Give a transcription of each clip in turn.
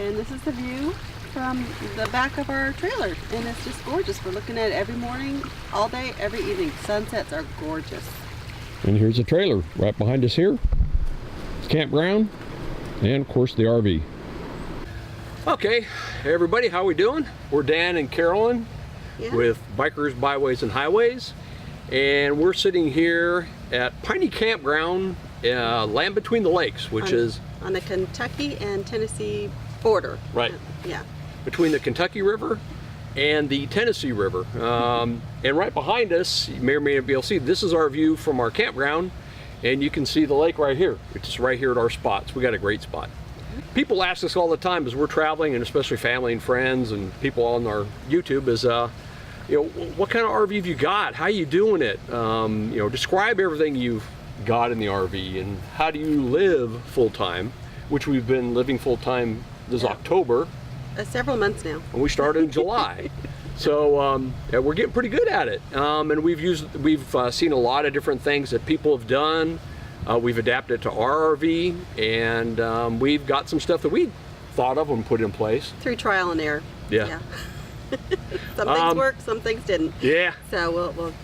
and this is the view from the back of our trailer, and it's just gorgeous. We're looking at it every morning, all day, every evening. Sunsets are gorgeous. And here's the trailer right behind us here. It's campground, and of course the RV. Okay, hey everybody, how we doing? We're Dan and Carolyn with Bikers, Byways, and Highways, and we're sitting here at Piney Campground, land between the lakes, which is on the Kentucky and Tennessee border. Right. Yeah. Between the Kentucky River and the Tennessee River. And right behind us, you may or may not be able to see, this is our view from our campground, and you can see the lake right here, which is right here at our spots. We got a great spot. People ask us all the time as we're traveling, and especially family and friends and people on our YouTube, is you know, what kind of RV have you got? How you doing it? You know, describe everything you've got in the RV, and how do you live full-time, which we've been living full-time this October. Several months now. And we started in July. So yeah, we're getting pretty good at it. And we've seen a lot of different things that people have done. We've adapted to our RV, and we've got some stuff that we thought of and put in place. Through trial and error. Yeah. Some things worked, some things didn't. Yeah. So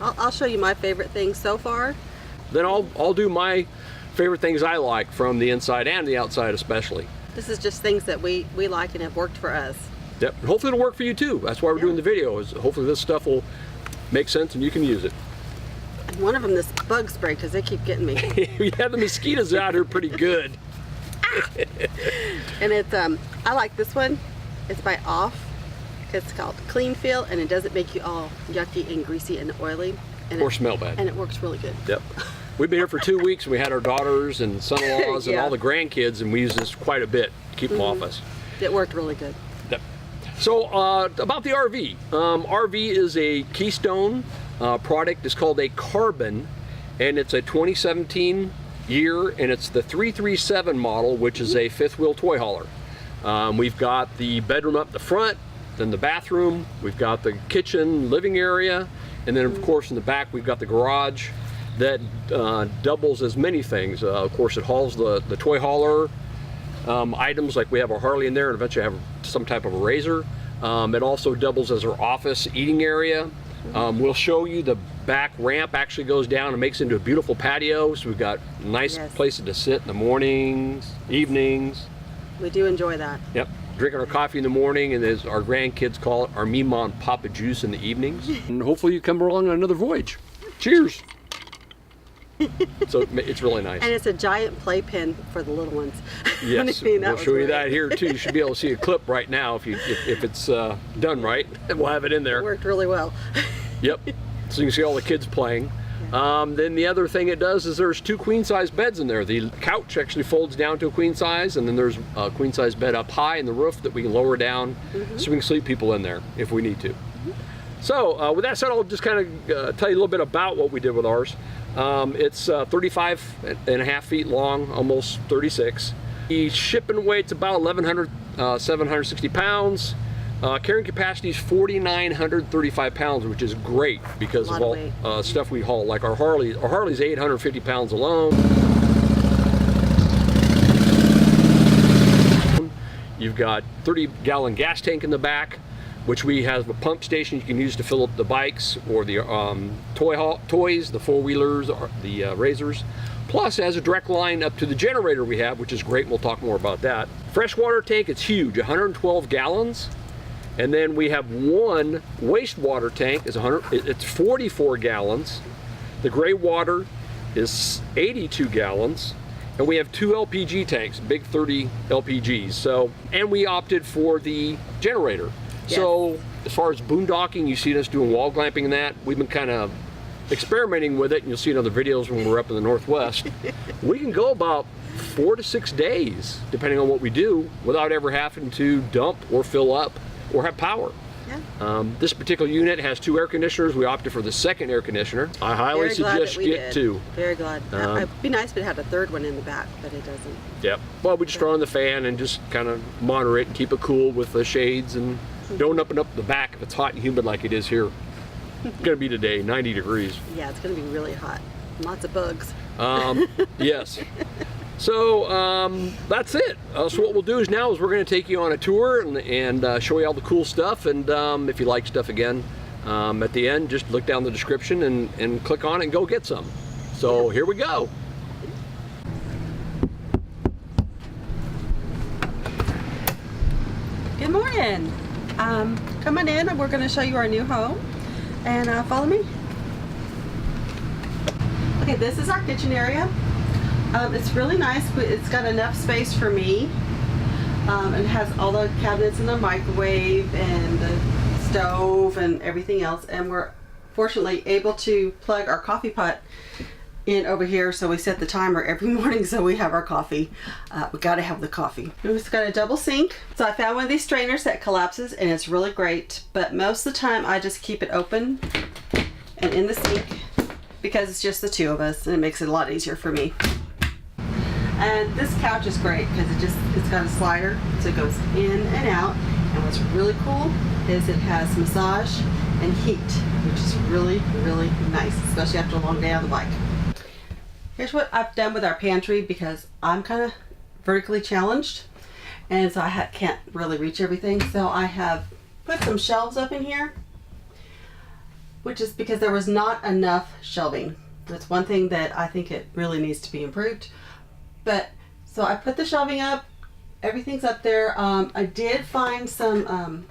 I'll show you my favorite things so far. Then I'll do my favorite things I like from the inside and the outside especially. This is just things that we like and have worked for us. Yep. Hopefully it'll work for you too. That's why we're doing the video. Is hopefully this stuff will make sense and you can use it. And one of them, this bug spray, because they keep getting me. Yeah, the mosquitoes out here pretty good. And it's I like this one. It's by Off. It's called Clean Feel, and it doesn't make you all yucky and greasy and oily. And or smell bad. And it works really good. Yep. We've been here for 2 weeks, and we had our daughters and son-in-laws and all the grandkids, and we use this quite a bit to keep them off us. It worked really good. Yep. So about the RV. RV is a Keystone product. It's called a Carbon, and it's a 2017 year, and it's the 337 model, which is a fifth wheel toy hauler. We've got the bedroom up the front, then the bathroom, we've got the kitchen living area, and then of course in the back we've got the garage that doubles as many things. Of course it hauls the toy hauler items, like we have our Harley in there, and eventually have some type of a razor. It also doubles as our office eating area. We'll show you the back ramp actually goes down and makes it into a beautiful patio, so we've got nice places to sit in the mornings, evenings. We do enjoy that. Yep. Drinking our coffee in the morning, and as our grandkids call it, our Mima and Papa juice in the evenings. And hopefully you come along on another voyage. Cheers. So it's really nice. And it's a giant playpen for the little ones. Yes, we'll show you that here too. You should be able to see a clip right now if it's done right. We'll have it in there. It worked really well. Yep. So you can see all the kids playing. Then the other thing it does is there's 2 queen-size beds in there. The couch actually folds down to a queen size, and then there's a queen-size bed up high in the roof that we can lower down, so we can sleep people in there if we need to. So with that said, I'll just kind of tell you a little bit about what we did with ours. It's 35.5 feet long, almost 36. The shipping weight's about 760 pounds. Carrying capacity is 4,935 pounds, which is great because of all stuff we haul. Like our Harley's 850 pounds alone. You've got 30-gallon gas tank in the back, which we have a pump station you can use to fill up the bikes or the toys, the four-wheelers, the razors. Plus, it has a direct line up to the generator we have, which is great, and we'll talk more about that. Freshwater tank, it's huge, 112 gallons. And then we have one wastewater tank, it's 44 gallons. The gray water is 82 gallons. And we have 2 LPG tanks, big 30 LPGs. So, and we opted for the generator. Yes. So as far as boondocking, you've seen us doing wall glamping and that. We've been kind of experimenting with it, and you'll see in other videos when we're up in the Northwest. We can go about 4 to 6 days, depending on what we do, without ever having to dump or fill up or have power. Yeah. This particular unit has 2 air conditioners. We opted for the second air conditioner. I highly suggest you get 2. Very glad. It'd be nice if it had a third one in the back, but it doesn't. Yep. Well, we just turn on the fan and just kind of monitor it and keep it cool with the shades, and don't open up the back if it's hot and humid like it is here. It's going to be today, 90 degrees. Yeah, it's going to be really hot. Lots of bugs. Yes. So that's it. So what we'll do is now is we're going to take you on a tour and show you all the cool stuff. And if you like stuff again, at the end, just look down the description and click on it and go get some. So here we go. Good morning. Come on in and we're going to show you our new home. And follow me. Okay, this is our kitchen area. It's really nice, but it's got enough space for me. It has all the cabinets and the microwave and the stove and everything else. And we're fortunately able to plug our coffee pot in over here, so we set the timer every morning so we have our coffee. We gotta have the coffee. It's got a double sink. So I found one of these strainers that collapses and it's really great, but most of the time I just keep it open and in the sink because it's just the two of us and it makes it a lot easier for me. And this couch is great because it's got a slider, so it goes in and out. And what's really cool is it has massage and heat, which is really, really nice, especially after a long day on the bike. Here's what I've done with our pantry because I'm kind of vertically challenged and so I can't really reach everything. So I have put some shelves up in here, which is because there was not enough shelving. That's one thing that I think it really needs to be improved. But so I put the shelving up, everything's up there. I did find some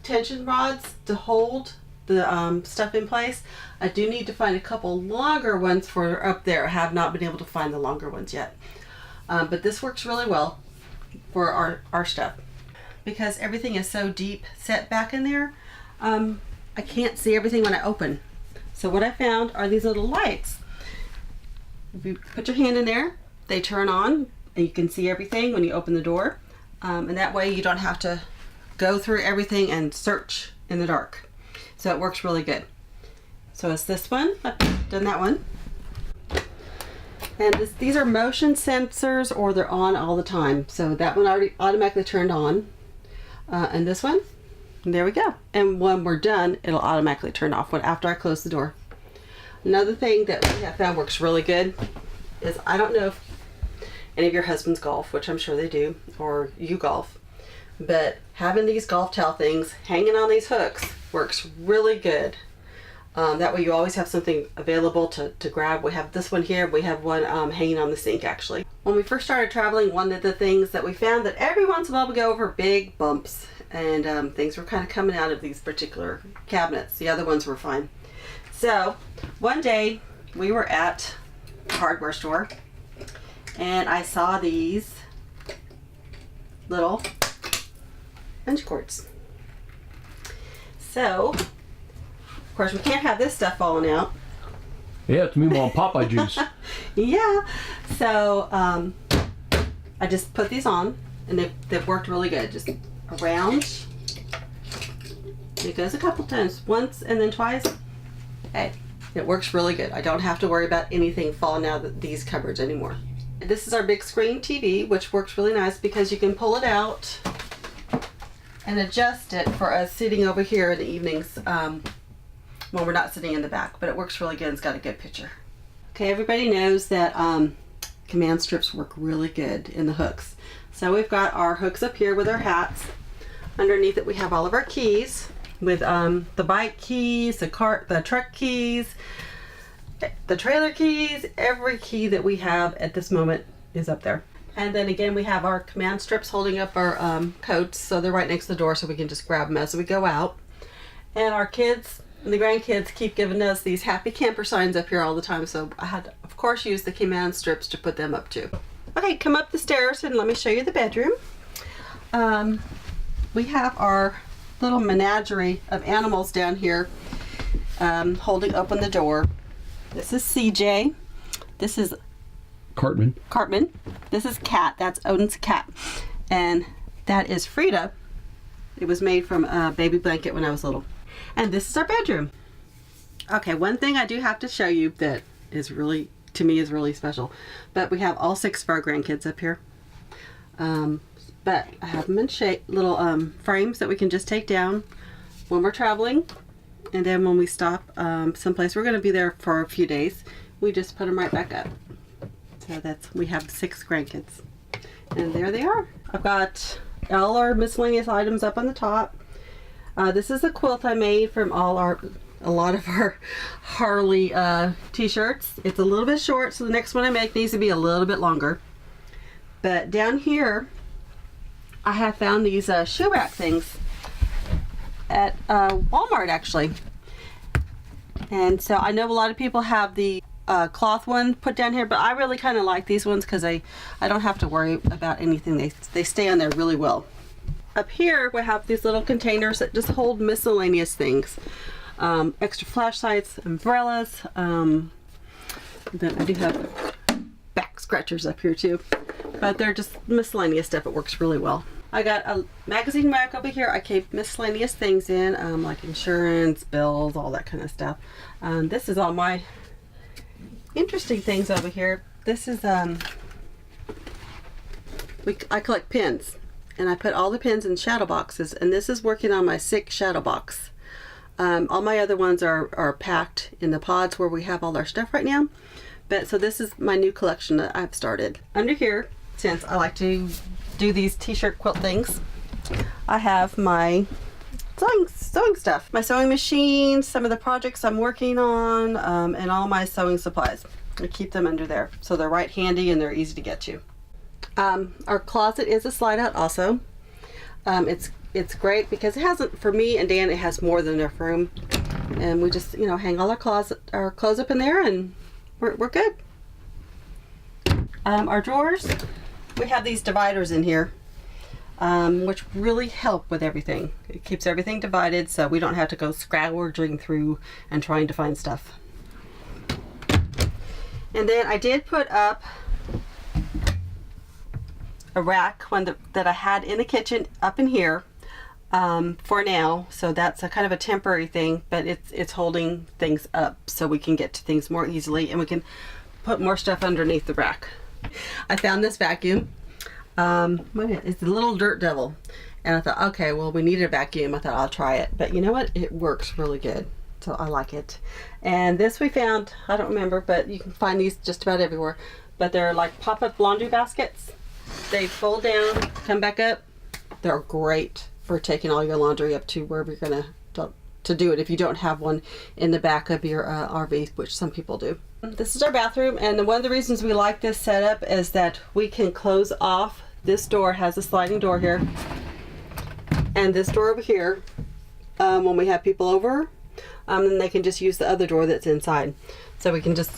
tension rods to hold the stuff in place. I do need to find a couple longer ones for up there. I have not been able to find the longer ones yet. But this works really well for our stuff. Because everything is so deep set back in there, I can't see everything when I open. So what I found are these little lights. If you put your hand in there, they turn on and you can see everything when you open the door. And that way you don't have to go through everything and search in the dark. So it works really good. So it's this one, I've done that one. And these are motion sensors or they're on all the time. So that one already automatically turned on. And this one, and there we go. And when we're done, it'll automatically turn off after I close the door. Another thing that we have found works really good is, I don't know if any of your husbands golf, which I'm sure they do, or you golf, but having these golf towel things hanging on these hooks works really good. That way you always have something available to grab. We have this one here, we have one hanging on the sink actually. When we first started traveling, one of the things that we found that every once in a while we go over big bumps and things were kind of coming out of these particular cabinets. The other ones were fine. So one day we were at a hardware store and I saw these little bench cords. So, of course, we can't have this stuff falling out. Yeah, it's me on Popeye juice. Yeah. So, I just put these on, and they've worked really good. Just around. It goes a couple times, once and then twice. Hey, it works really good. I don't have to worry about anything falling out of these cupboards anymore. This is our big screen TV, which works really nice because you can pull it out and adjust it for us sitting over here in the evenings when we're not sitting in the back. But it works really good. It's got a good picture. Okay, everybody knows that command strips work really good in the hooks. So we've got our hooks up here with our hats. Underneath it we have all of our keys with the bike keys, the truck keys, the trailer keys. Every key that we have at this moment is up there. And then again we have our command strips holding up our coats, so they're right next to the door so we can just grab them as we go out. And our kids and the grandkids keep giving us these happy camper signs up here all the time, so I had to, of course, use the command strips to put them up too. Okay, come up the stairs and let me show you the bedroom. We have our little menagerie of animals down here holding open the door. This is CJ. This is Cartman. This is Cat. That's Odin's cat. And that is Frida. It was made from a baby blanket when I was little. And this is our bedroom. Okay, one thing I do have to show you that is really, to me, is really special. But we have all 6 of our grandkids up here. But I have them in little frames that we can just take down when we're traveling. And then when we stop someplace, we're going to be there for a few days, we just put them right back up. So we have 6 grandkids. And there they are. I've got all our miscellaneous items up on the top. This is a quilt I made from a lot of our Harley t-shirts. It's a little bit short, so the next one I make needs to be a little bit longer. But down here, I have found these shoe rack things at Walmart, actually. And so I know a lot of people have the cloth one put down here, but I really kind of like these ones because I don't have to worry about anything. They stay on there really well. Up here we have these little containers that just hold miscellaneous things. Extra flashlights, umbrellas. Then I do have back scratchers up here too, but they're just miscellaneous stuff. It works really well. I got a magazine rack over here. I keep miscellaneous things in, like insurance, bills, all that kind of stuff. This is all my interesting things over here. This is I collect pins, and I put all the pins in shadow boxes, and this is working on my 6th shadow box. All my other ones are packed in the pods where we have all our stuff right now. But so this is my new collection that I've started. Under here, since I like to do these t-shirt quilt things, I have my sewing stuff, my sewing machine, some of the projects I'm working on, and all my sewing supplies. I keep them under there, so they're right handy and they're easy to get to. Our closet is a slide out also. It's great because it hasn't, for me and Dan, it has more than enough room, and we just hang all our clothes up in there, and we're good. Our drawers, we have these dividers in here, which really help with everything. It keeps everything divided, so we don't have to go scrounging through and trying to find stuff. And then I did put up a rack, one that I had in the kitchen up in here for now. So that's a kind of a temporary thing, but it's holding things up so we can get to things more easily, and we can put more stuff underneath the rack. I found this vacuum. It's a little dirt devil, and I thought, okay, well, we needed a vacuum. I thought I'll try it, but you know what? It works really good, so I like it. And this we found, I don't remember, but you can find these just about everywhere. But they're like pop-up laundry baskets. They fold down, come back up. They're great for taking all your laundry up to wherever you're gonna to do it if you don't have one in the back of your RV, which some people do. This is our bathroom, and one of the reasons we like this setup is that we can close off. This door has a sliding door here, and this door over here, when we have people over, then they can just use the other door that's inside. So we can just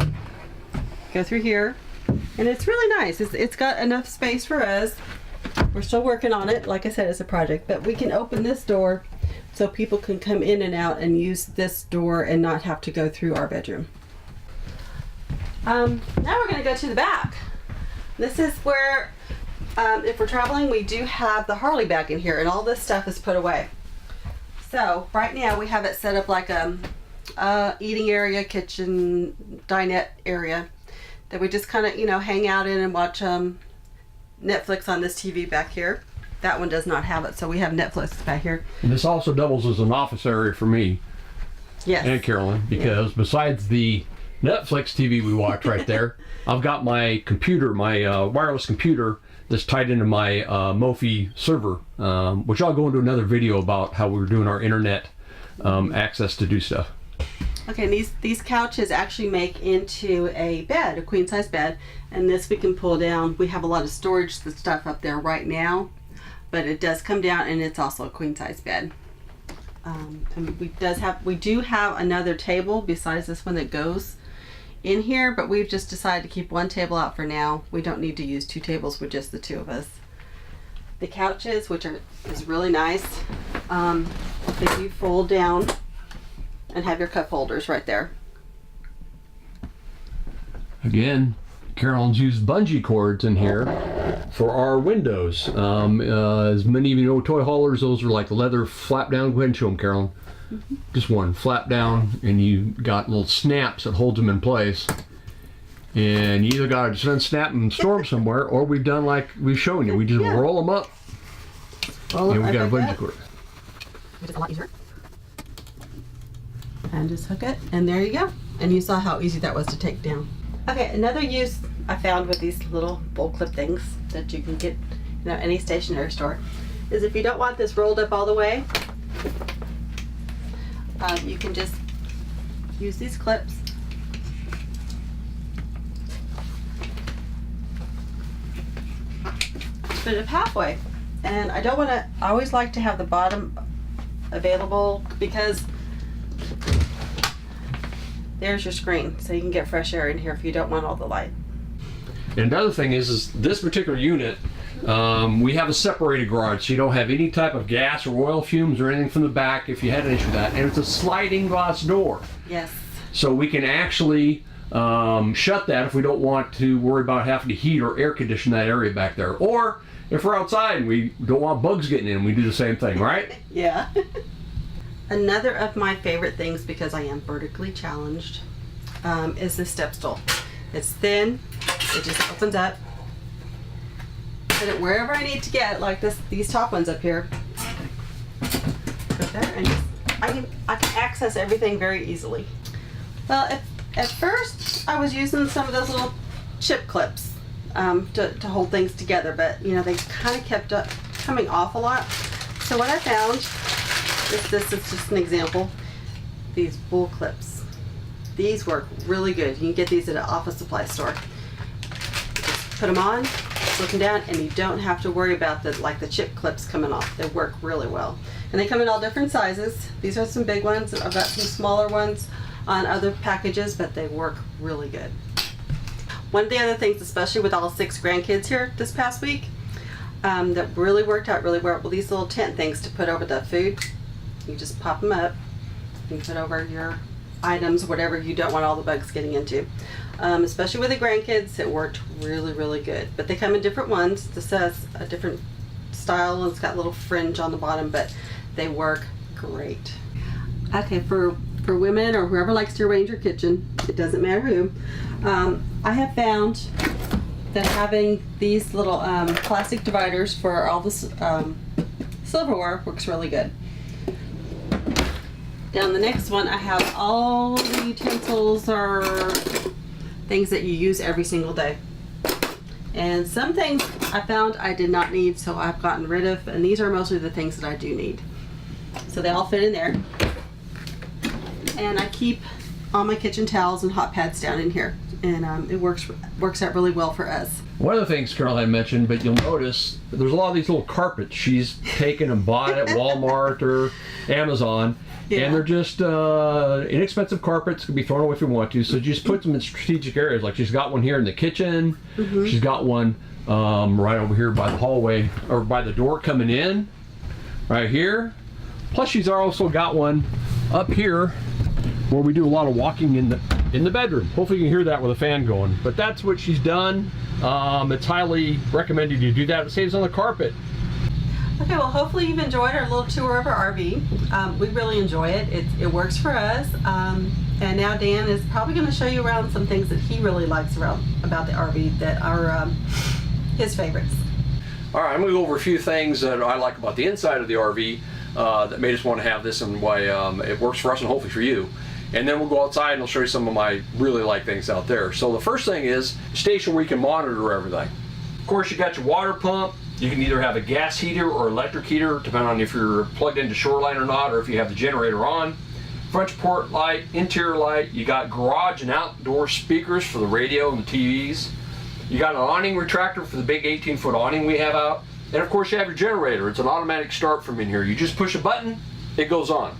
go through here, and it's really nice. It's got enough space for us. We're still working on it. Like I said, it's a project, but we can open this door so people can come in and out and use this door and not have to go through our bedroom. Now we're going to go to the back. This is where, if we're traveling, we do have the Harley back in here, and all this stuff is put away. So right now we have it set up like a eating area, kitchen, dinette area that we just kind of hang out in and watch Netflix on this TV back here. That one does not have it, so we have Netflix back here. And this also doubles as an office area for me. Yes. And Carolyn, because besides the Netflix TV we watch right there, I've got my computer, my wireless computer that's tied into my Mophie server, which I'll go into another video about how we're doing our internet access to do stuff. Okay, and these couches actually make into a bed, a queen size bed, and this we can pull down. We have a lot of storage stuff up there right now, but it does come down, and it's also a queen size bed. And we do have another table besides this one that goes in here, but we've just decided to keep one table out for now. We don't need to use 2 tables with just the 2 of us. The couches, which is really nice, they do fold down and have your cup holders right there. Again, Carolyn's used bungee cords in here for our windows. As many of you know, toy haulers, those are like leather flap down. Go ahead and show them, Carolyn. Mm-hmm. Just one flap down, and you got little snaps that hold them in place. And you either got to just unsnap them and store them somewhere, or we've done like we've shown you. We just roll them up, and we got a bungee cord. It's a lot easier. And just hook it, and there you go. And you saw how easy that was to take down. Okay, another use I found with these little bowl clip things that you can get, any stationery store, is if you don't want this rolled up all the way, you can just use these clips. Put it up halfway. And I always like to have the bottom available because there's your screen, so you can get fresh air in here if you don't want all the light. And another thing is this particular unit, we have a separated garage, so you don't have any type of gas or oil fumes or anything from the back if you had an issue with that. And it's a sliding glass door. Yes. So we can actually shut that if we don't want to worry about having to heat or air condition that area back there. Or if we're outside and we don't want bugs getting in, we do the same thing, right? Yeah. Another of my favorite things, because I am vertically challenged, is this step stool. It's thin, it just opens up. Put it wherever I need to get, like these top ones up here. Put there, and I can access everything very easily. Well, at first I was using some of those little chip clips to hold things together, but they kind of kept coming off a lot. So what I found, this is just an example, these bull clips. These work really good. You can get these at an office supply store. Just put them on, slip them down, and you don't have to worry about the chip clips coming off. They work really well. And they come in all different sizes. These are some big ones. I've got some smaller ones on other packages, but they work really good. One of the other things, especially with all 6 grandkids here this past week, that really worked out really well, these little tent things to put over the food. You just pop them up, you put over your items, whatever you don't want all the bugs getting into. Especially with the grandkids, it worked really, really good. But they come in different ones. This has a different style, and it's got a little fringe on the bottom, but they work great. Okay, for women or whoever likes to arrange your kitchen, it doesn't matter who, I have found that having these little plastic dividers for all the silverware works really good. Down the next one, I have all the utensils or things that you use every single day. And some things I found I did not need, so I've gotten rid of, and these are mostly the things that I do need. So they all fit in there. And I keep all my kitchen towels and hot pads down in here, and it works out really well for us. One of the things Caroline mentioned, but you'll notice there's a lot of these little carpets she's taken and bought at Walmart or Amazon. Yeah. And they're just inexpensive carpets, can be thrown away if you want to. So just put them in strategic areas. Like she's got one here in the kitchen. Mm-hmm. She's got one right over here by the hallway, or by the door coming in, right here. Plus she's also got one up here where we do a lot of walking in the bedroom. Hopefully you can hear that with a fan going. But that's what she's done. It's highly recommended you do that. It saves on the carpet. Okay, well, hopefully you've enjoyed our little tour of our RV. We really enjoy it. It works for us. And now Dan is probably going to show you around some things that he really likes about the RV that are his favorites. All right, I'm going to go over a few things that I like about the inside of the RV that made us want to have this, and why it works for us and hopefully for you. And then we'll go outside and I'll show you some of my really like things out there. So the first thing is a station where you can monitor everything. Of course, you got your water pump. You can either have a gas heater or electric heater, depending on if you're plugged into Shoreline or not, or if you have the generator on. Front port light, interior light. You got garage and outdoor speakers for the radio and the TVs. You got an awning retractor for the big 18-foot awning we have out. And of course you have your generator. It's an automatic start from in here. You just push a button, it goes on.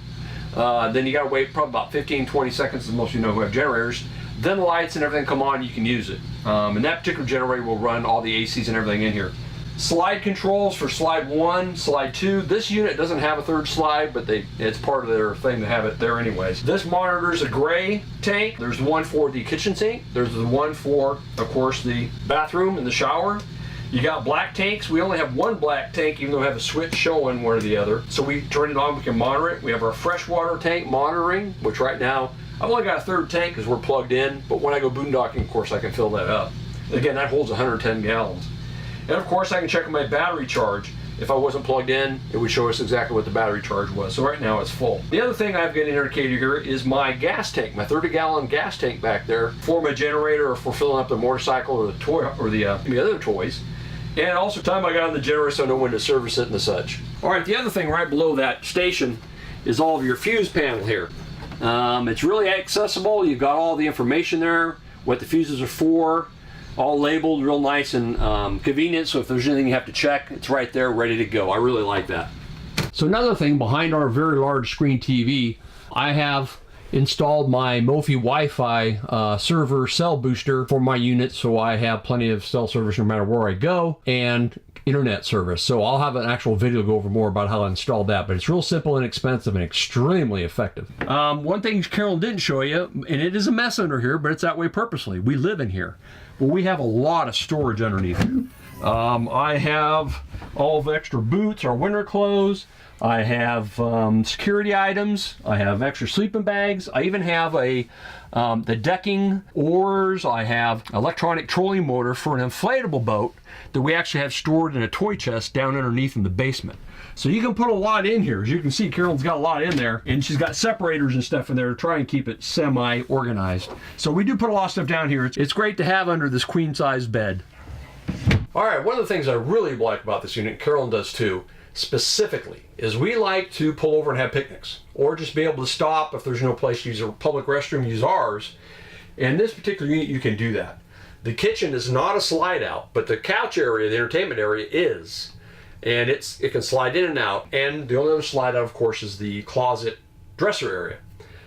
Then you gotta wait probably about 15-20 seconds, as most of you know who have generators. Then the lights and everything come on, you can use it. And that particular generator will run all the ACs and everything in here. Slide controls for slide 1, slide 2. This unit doesn't have a third slide, but it's part of their thing to have it there anyways. This monitors a gray tank. There's the one for the kitchen sink. There's the one for, of course, the bathroom and the shower. You got black tanks. We only have one black tank, even though we have a switch showing one or the other. So we turn it on, we can monitor it. We have our freshwater tank monitoring, which right now, I've only got a third tank because we're plugged in, but when I go boondocking, of course, I can fill that up. Again, that holds 110 gallons. And of course, I can check my battery charge. if I wasn't plugged in, it would show us exactly what the battery charge was. So right now it's full. The other thing I've got indicated here is my gas tank, my 30-gallon gas tank back there for my generator or for filling up the motorcycle or the toy or the other toys. And also time I got on the generator so I know when to service it and the such. All right, the other thing right below that station is all of your fuse panel here. It's really accessible. You've got all the information there, what the fuses are for, all labeled real nice and convenient. So if there's anything you have to check, it's right there ready to go. I really like that. So another thing, behind our very large screen TV, I have installed my Mophie Wi-Fi server cell booster for my unit, so I have plenty of cell service no matter where I go, and internet service. So I'll have an actual video to go over more about how I installed that, but it's real simple and inexpensive and extremely effective. One thing Carolyn didn't show you, and it is a mess under here, but it's that way purposely. We live in here. Well, we have a lot of storage underneath here. I have all of extra boots, our winter clothes. I have security items. I have extra sleeping bags. I even have the decking, oars. I have electronic trolling motor for an inflatable boat that we actually have stored in a toy chest down underneath in the basement. So you can put a lot in here. As you can see, Carolyn's got a lot in there, and she's got separators and stuff in there to try and keep it semi-organized. So we do put a lot of stuff down here. It's great to have under this queen-size bed. All right, one of the things I really like about this unit, Carolyn does too, specifically, is we like to pull over and have picnics, or just be able to stop if there's no place to use a public restroom, use ours. In this particular unit, you can do that. The kitchen is not a slide out, but the couch area, the entertainment area is, and it can slide in and out. And the only other slide out, of course, is the closet dresser area.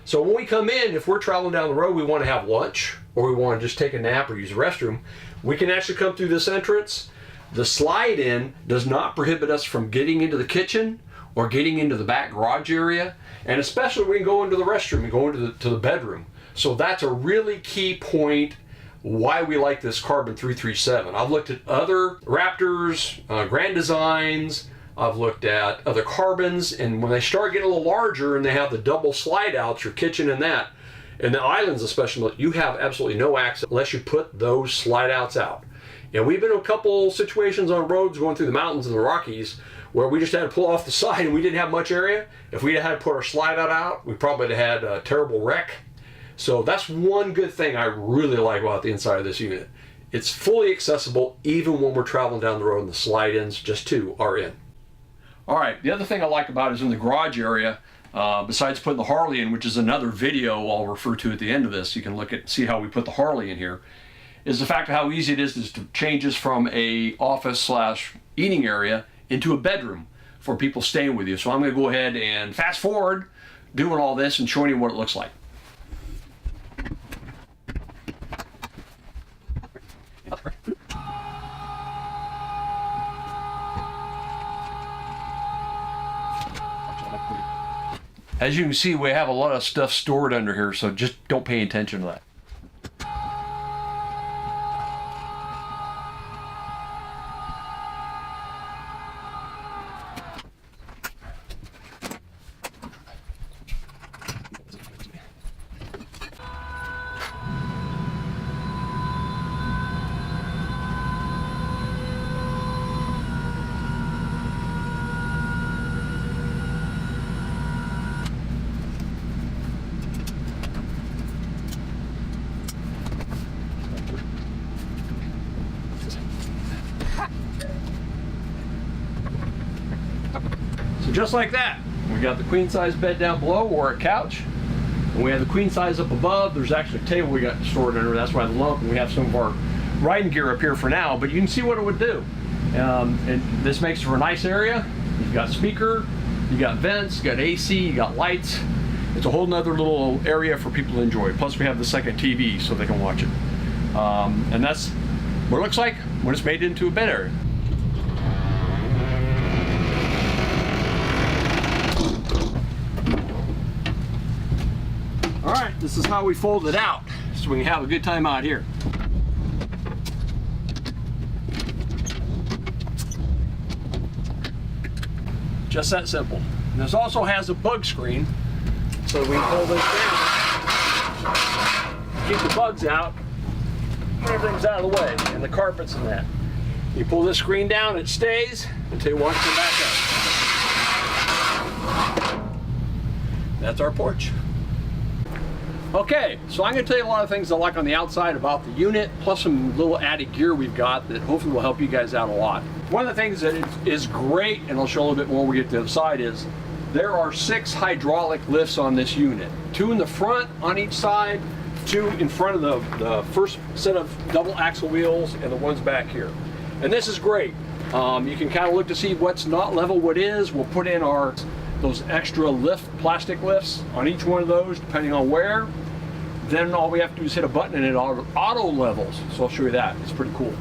So when we come in, if we're traveling down the road, we want to have lunch, or we want to just take a nap or use the restroom, we can actually come through this entrance. The slide in does not prohibit us from getting into the kitchen or getting into the back garage area, and especially we can go into the restroom and go into the bedroom. So that's a really key point why we like this Carbon 337. I've looked at other Raptors, Grand Designs, I've looked at other Carbons, and when they start getting a little larger and they have the double slide outs, your kitchen and that, and the islands especially, you have absolutely no access unless you put those slide outs out. And we've been in a couple situations on roads going through the mountains and the Rockies where we just had to pull off the side and we didn't have much area. If we had to put our slide out, we probably had a terrible wreck. So that's one good thing I really like about the inside of this unit. It's fully accessible even when we're traveling down the road and the slide-ins, just two, are in. All right, the other thing I like about it is in the garage area, besides putting the Harley in, which is another video I'll refer to at the end of this, you can look at see how we put the Harley in here, is the fact of how easy it is to change this from a office/eating area into a bedroom for people staying with you. So I'm going to go ahead and fast forward doing all this and showing you what it looks like. As you can see, we have a lot of stuff stored under here, so just don't pay attention to that. So just like that, we got the queen size bed down below or a couch, and we have the queen size up above. There's actually a table we got stored under, that's why the lump, and we have some of our riding gear up here for now, but you can see what it would do. And this makes for a nice area. You've got speaker, you got vents, you got AC, you got lights. It's a whole nother little area for people to enjoy. Plus we have the second TV so they can watch it. And that's what it looks like when it's made into a bed area. All right, this is how we fold it out so we can have a good time out here. Just that simple. And this also has a bug screen, so we can pull this down, keep the bugs out, and everything's out of the way, and the carpets and that. You pull this screen down, it stays until you want to come back up. That's our porch. Okay, so I'm going to tell you a lot of things I like on the outside about the unit, plus some little added gear we've got that hopefully will help you guys out a lot. One of the things that is great, and I'll show a little bit more when we get to the other side, is there are 6 hydraulic lifts on this unit. 2 in the front on each side, 2 in front of the first set of double axle wheels, and the ones back here. And this is great. You can kind of look to see what's not level, what is. We'll put in those extra plastic lifts on each one of those, depending on where. Then all we have to do is hit a button and it auto levels. So I'll show you that. It's pretty cool.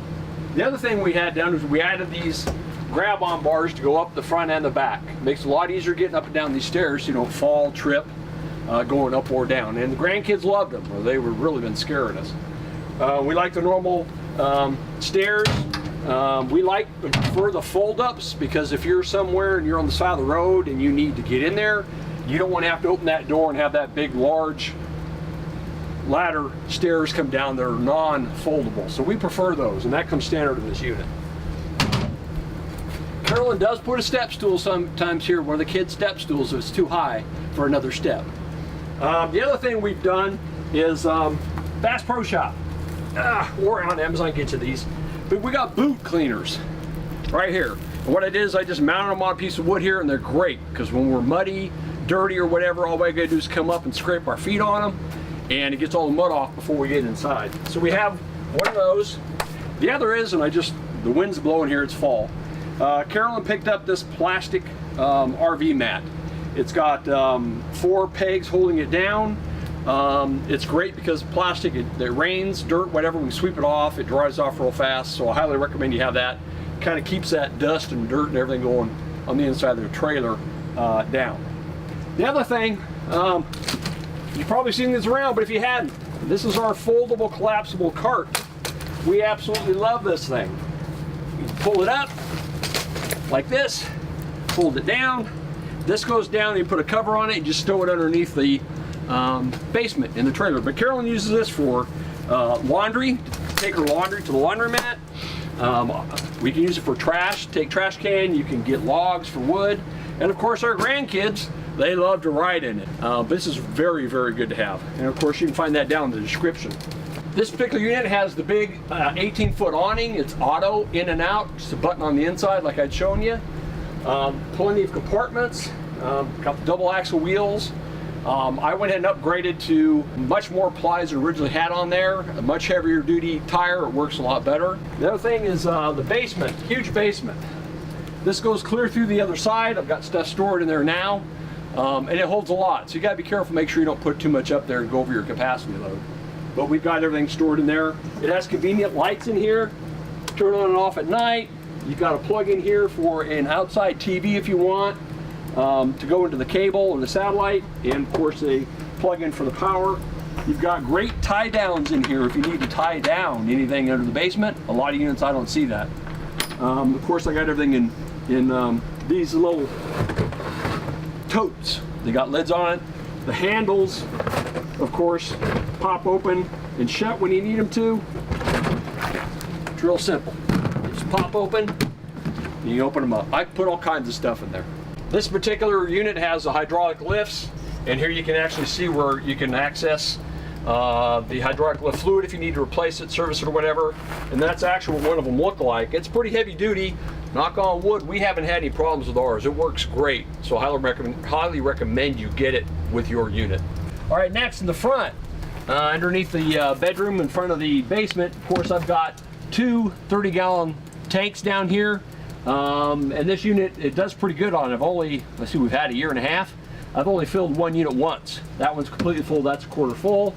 The other thing we had done is we added these grab-on bars to go up the front and the back. It makes it a lot easier getting up and down these stairs so you don't fall, trip, going up or down. And the grandkids loved them, or they were really been scaring us. We like the normal stairs. We prefer the fold-ups, because if you're somewhere and you're on the side of the road and you need to get in there, you don't want to have to open that door and have that big, large ladder stairs come down that are non-foldable. So we prefer those, and that comes standard in this unit. Carolyn does put a step stool sometimes here, one of the kids' step stools, if it's too high for another step. The other thing we've done is Bass Pro Shop, or on Amazon, get you these. But we got boot cleaners right here. And what I did is I just mounted them on a piece of wood here, and they're great because when we're muddy, dirty, or whatever, all we gotta do is come up and scrape our feet on them, and it gets all the mud off before we get inside. So we have one of those. The other is, and the wind's blowing here, it's fall. Carolyn picked up this plastic RV mat. It's got 4 pegs holding it down. It's great because plastic, it rains, dirt, whatever, we sweep it off, it dries off real fast, so I highly recommend you have that. Kind of keeps that dust and dirt and everything going on the inside of the trailer down. The other thing, you've probably seen this around, but if you hadn't, this is our foldable, collapsible cart. We absolutely love this thing. You pull it up like this, fold it down, this goes down, and you put a cover on it and just stow it underneath the basement in the trailer. But Carolyn uses this for laundry, take her laundry to the laundromat. We can use it for trash, take trash can, you can get logs for wood, and of course our grandkids, they love to ride in it. This is very, very good to have. And of course you can find that down in the description. This particular unit has the big 18-foot awning. It's auto in and out, just a button on the inside like I'd shown you. Plenty of compartments, got the double axle wheels. I went ahead and upgraded to much more plies than originally had on there, a much heavier duty tire, it works a lot better. The other thing is the basement, huge basement. This goes clear through the other side. I've got stuff stored in there now, and it holds a lot. So you gotta be careful, make sure you don't put too much up there and go over your capacity load. But we've got everything stored in there. It has convenient lights in here, turn on and off at night. You've got a plug in here for an outside TV if you want. To go into the cable or the satellite, and of course a plug-in for the power. You've got great tie downs in here if you need to tie down anything under the basement. A lot of units I don't see that. Of course I got everything in these little totes. They got lids on it. The handles, of course, pop open and shut when you need them to. It's real simple. You just pop open and you open them up. I put all kinds of stuff in there. This particular unit has the hydraulic lifts, and here you can actually see where you can access the hydraulic lift fluid if you need to replace it, service it, or whatever. And that's actually what one of them look like. It's pretty heavy duty. Knock on wood, we haven't had any problems with ours. It works great, so I highly recommend you get it with your unit. All right, next in the front, underneath the bedroom in front of the basement, of course I've got 2 30-gallon tanks down here. And this unit, it does pretty good on it. Let's see, we've had 1.5 years. I've only filled one unit once. That one's completely full, that's a quarter full.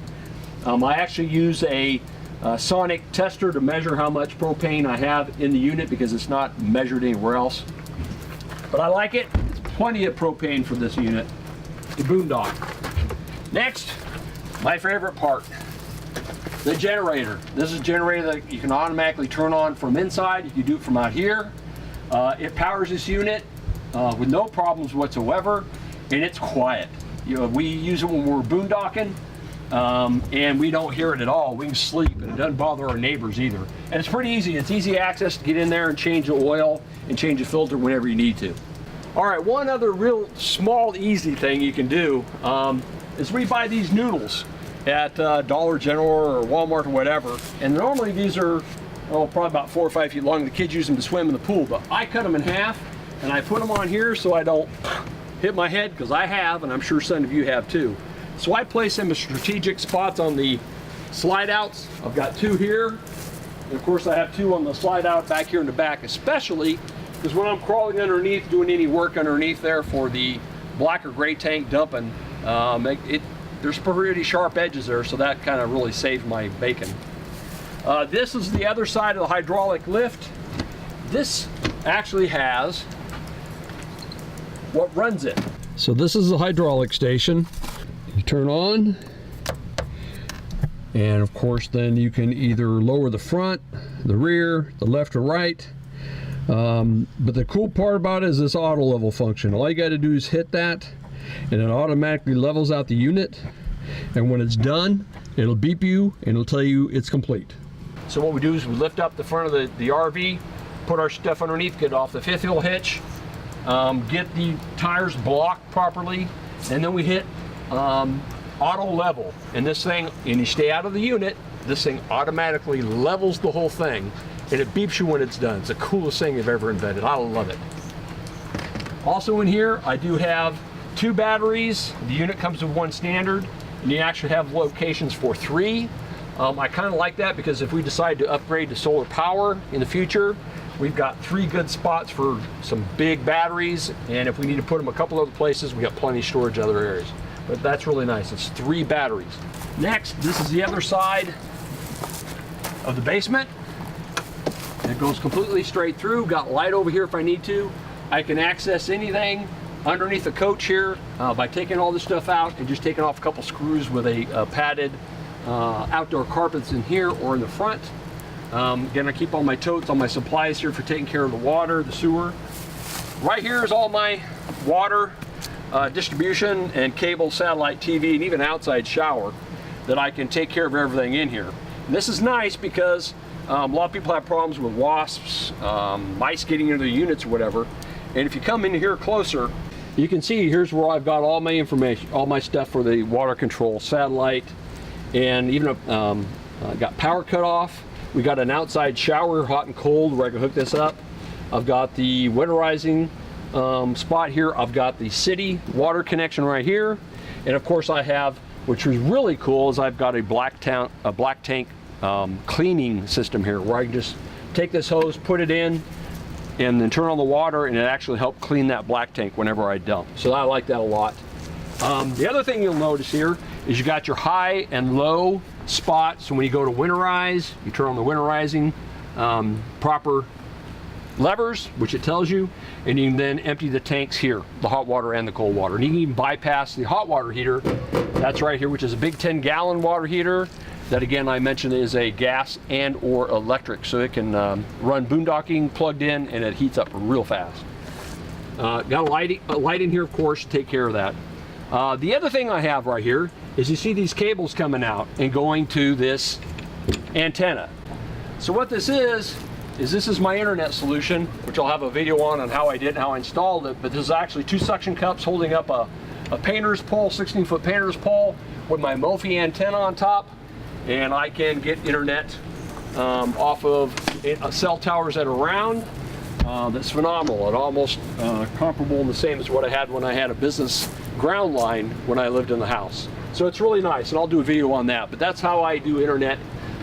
I actually use a sonic tester to measure how much propane I have in the unit because it's not measured anywhere else. But I like it. It's plenty of propane for this unit, the boondock. Next, my favorite part, the generator. This is a generator that you can automatically turn on from inside. You can do it from out here. It powers this unit with no problems whatsoever, and it's quiet. We use it when we're boondocking. and we don't hear it at all. We can sleep, and it doesn't bother our neighbors either. And it's pretty easy. It's easy access to get in there and change the oil and change the filter whenever you need to. All right, one other real small, easy thing you can do is we buy these noodles at Dollar General or Walmart or whatever, and normally these are probably about 4 or 5 feet long. The kids use them to swim in the pool, but I cut them in half and I put them on here so I don't hit my head, because I have, and I'm sure some of you have too. So I place them in strategic spots on the slide outs. I've got 2 here, and of course I have 2 on the slide out back here in the back, especially because when I'm crawling underneath, doing any work underneath there for the black or gray tank dumping, there's pretty sharp edges there, so that kind of really saved my bacon. This is the other side of the hydraulic lift. This actually has what runs it. So this is the hydraulic station. You turn on, and of course then you can either lower the front, the rear, the left or right. But the cool part about it is this auto level function. All you got to do is hit that, and it automatically levels out the unit, and when it's done it'll beep you and it'll tell you it's complete. So what we do is we lift up the front of the RV, put our stuff underneath, get off the 5th wheel hitch, get the tires blocked properly, and then we hit auto level, and this thing, and you stay out of the unit, this thing automatically levels the whole thing, and it beeps you when it's done. It's the coolest thing I've ever invented. I love it. Also in here I do have 2 batteries. The unit comes with 1 standard, and you actually have locations for 3. I kind of like that because if we decide to upgrade to solar power in the future, we've got 3 good spots for some big batteries, and if we need to put them a couple other places, we got plenty of storage in other areas. But that's really nice. It's 3 batteries. Next, this is the other side of the basement. It goes completely straight through. Got light over here if I need to. I can access anything underneath the coach here by taking all this stuff out and just taking off a couple screws with a padded outdoor carpets in here or in the front. Again, I keep all my totes, all my supplies here for taking care of the water, the sewer. Right here is all my water distribution and cable, satellite TV, and even outside shower that I can take care of everything in here. And this is nice because a lot of people have problems with wasps, mice getting into the units or whatever. And if you come in here closer, you can see here's where I've got all my information, all my stuff for the water control, satellite, and even got power cut off. We got an outside shower, hot and cold, where I can hook this up. I've got the winterizing spot here. I've got the city water connection right here, and of course I have, which is really cool, is I've got a black tank cleaning system here, where I can just take this hose, put it in, and then turn on the water, and it actually helps clean that black tank whenever I dump. So I like that a lot. The other thing you'll notice here is you got your high and low spot. So when you go to winterize, you turn on the winterizing proper levers, which it tells you, and you can then empty the tanks here, the hot water and the cold water. And you can even bypass the hot water heater. That's right here, which is a big 10-gallon water heater that, again, I mentioned is a gas and or electric, so it can run boondocking plugged in, and it heats up real fast. Got a light in here, of course, to take care of that. The other thing I have right here is you see these cables coming out and going to this antenna. So what this is this is my internet solution, which I'll have a video on how I did and how I installed it, but this is actually 2 suction cups holding up a painter's pole, 16-foot painter's pole with my Mophie antenna on top, and I can get internet off of cell towers that are around. That's phenomenal. It almost comparable and the same as what I had when I had a business ground line when I lived in the house. So it's really nice, and I'll do a video on that, but that's how I do internet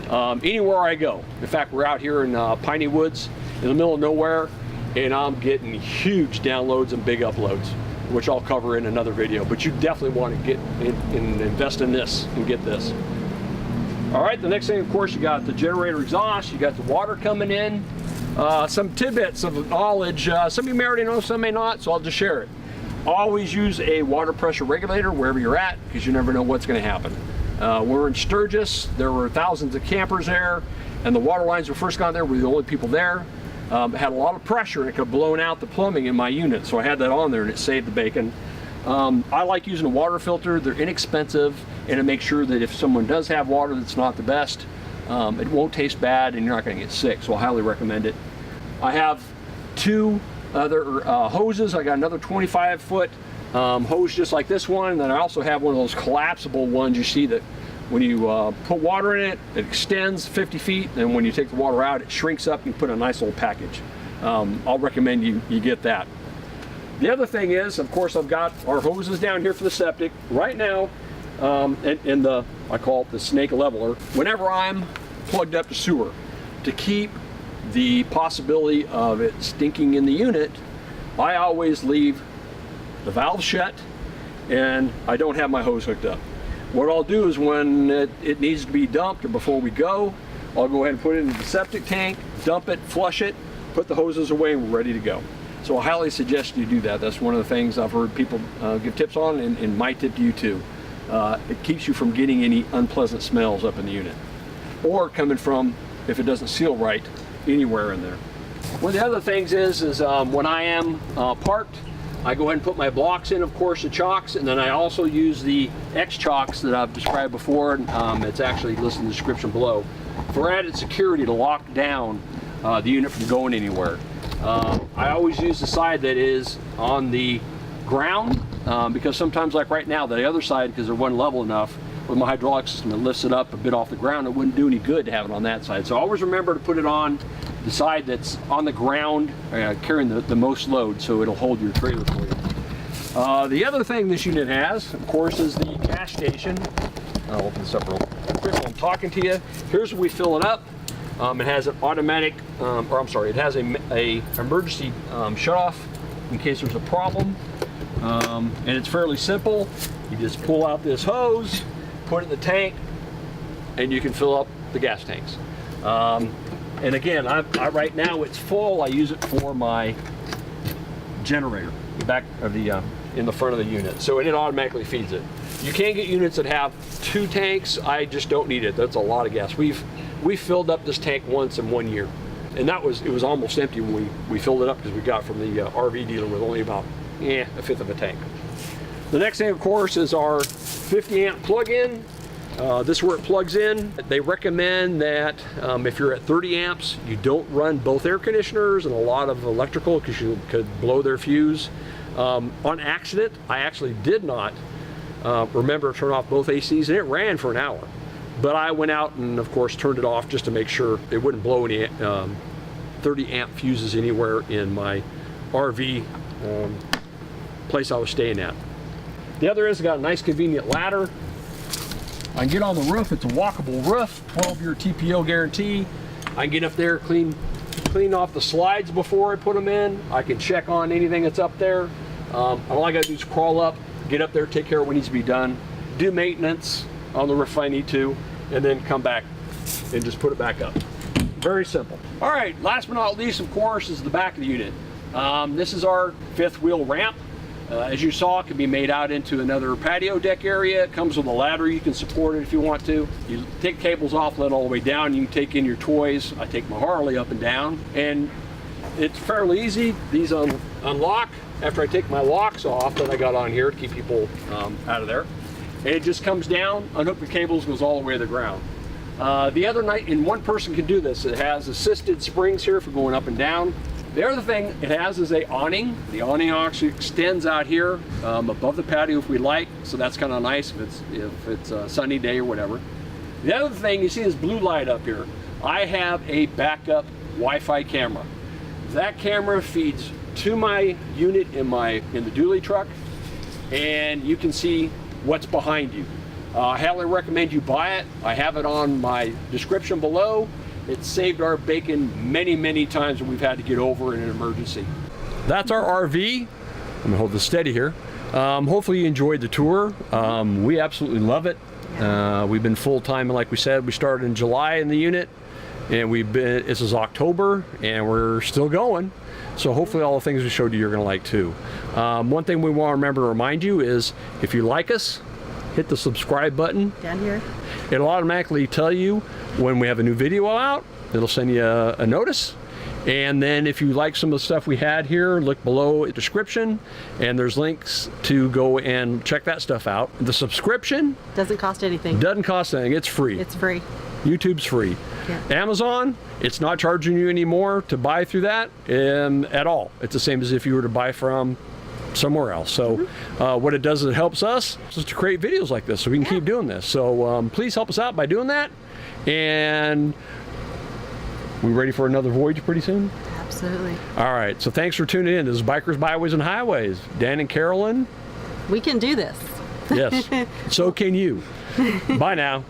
anywhere I go. In fact, we're out here in Piney Woods in the middle of nowhere, and I'm getting huge downloads and big uploads, which I'll cover in another video. But you definitely want to get and invest in this and get this. All right, the next thing, of course, you got the generator exhaust, you got the water coming in. Some tidbits of knowledge, some of you may already know, some may not, so I'll just share it. Always use a water pressure regulator wherever you're at, because you never know what's going to happen. We're in Sturgis, there were thousands of campers there, and the water lines were first got there, we were the only people there. Had a lot of pressure, and it could have blown out the plumbing in my unit, so I had that on there, and it saved the bacon. I like using a water filter. They're inexpensive, and it makes sure that if someone does have water that's not the best, it won't taste bad and you're not going to get sick, so I highly recommend it. I have 2 other hoses. I got another 25-foot hose just like this one, and then I also have one of those collapsible ones you see that when you put water in it, it extends 50 feet, and when you take the water out, it shrinks up and you put a nice little package. I'll recommend you get that. The other thing is, of course, I've got our hoses down here for the septic. Right now, in the, I call it the snake leveler, whenever I'm plugged up to sewer, to keep the possibility of it stinking in the unit, I always leave the valve shut and I don't have my hose hooked up. What I'll do is when it needs to be dumped or before we go, I'll go ahead and put it into the septic tank, dump it, flush it, put the hoses away, and we're ready to go. So I highly suggest you do that. That's one of the things I've heard people give tips on, and my tip to you too. It keeps you from getting any unpleasant smells up in the unit, or coming from, if it doesn't seal right, anywhere in there. One of the other things is when I am parked, I go ahead and put my blocks in, of course, the chocks, and then I also use the X chocks that I've described before. It's actually listed in the description below for added security to lock down the unit from going anywhere. I always use the side that is on the ground because sometimes, like right now, the other side, because it wasn't level enough with my hydraulic system, it lifts it up a bit off the ground. It wouldn't do any good to have it on that side. So always remember to put it on the side that's on the ground, carrying the most load, so it'll hold your trailer for you. The other thing this unit has, of course, is the gas station. I'll open this up real quick while I'm talking to you. Here's where we fill it up. It has an automatic, it has a emergency shutoff in case there's a problem. And it's fairly simple. You just pull out this hose, put it in the tank, and you can fill up the gas tanks. And again, I right now it's full. I use it for my generator, the back of the in the front of the unit, so it automatically feeds it. You can get units that have 2 tanks. I just don't need it. That's a lot of gas. We filled up this tank once in 1 year, and it was almost empty when we filled it up because we got from the RV dealer with only about a fifth of a tank. The next thing, of course, is our 50 amp plug-in. This is where it plugs in. They recommend that if you're at 30 amps, you don't run both air conditioners and a lot of electrical because you could blow their fuse. On accident, I actually did not remember to turn off both ACs, and it ran for an hour. But I went out and, of course, turned it off just to make sure it wouldn't blow any 30 amp fuses anywhere in my RV place I was staying at. The other is, got a nice convenient ladder. I can get on the roof. It's a walkable roof, 12-year TPO guarantee. I can get up there, clean off the slides before I put them in. I can check on anything that's up there. All I gotta do is crawl up, get up there, take care of what needs to be done, do maintenance on the roof if I need to, and then come back and just put it back up. Very simple. All right, last but not least, of course, is the back of the unit. This is our 5th wheel ramp. As you saw, it can be made out into another patio deck area. It comes with a ladder. You can support it if you want to. You take cables off, let it all the way down. You can take in your toys. I take my Harley up and down, and it's fairly easy. These unlock after I take my locks off that I got on here to keep people out of there. And it just comes down, unhook the cables, goes all the way to the ground. The other night, and one person can do this. It has assisted springs here for going up and down. The other thing it has is a awning. The awning actually extends out here above the patio if we like, so that's kind of nice if it's a sunny day or whatever. The other thing, you see this blue light up here. I have a backup Wi-Fi camera. That camera feeds to my unit in the dually truck, and you can see what's behind you. I highly recommend you buy it. I have it on my description below. It's saved our bacon many, many times when we've had to get over in an emergency. That's our RV. I'm gonna hold this steady here. Hopefully you enjoyed the tour. We absolutely love it. We've been full-time, and like we said, we started in July in the unit, and this is October, and we're still going. So hopefully all the things we showed you you're gonna like too. One thing we wanna remember to remind you is, if you like us, hit the subscribe button. Down here. It'll automatically tell you when we have a new video out. It'll send you a notice. And then if you like some of the stuff we had here, look below in the description, and there's links to go and check that stuff out. The subscription Doesn't cost anything. doesn't cost anything. It's free. It's free. YouTube's free. Yeah. Amazon, it's not charging you anymore to buy through that at all. It's the same as if you were to buy from somewhere else. So what it does is it helps us just to create videos like this so we can keep doing this. So please help us out by doing that. And we ready for another voyage pretty soon? Absolutely. All right. So thanks for tuning in. This is Bikers, Byways, and Highways. Dan and Carolyn. We can do this. Yes. So can you. Bye now.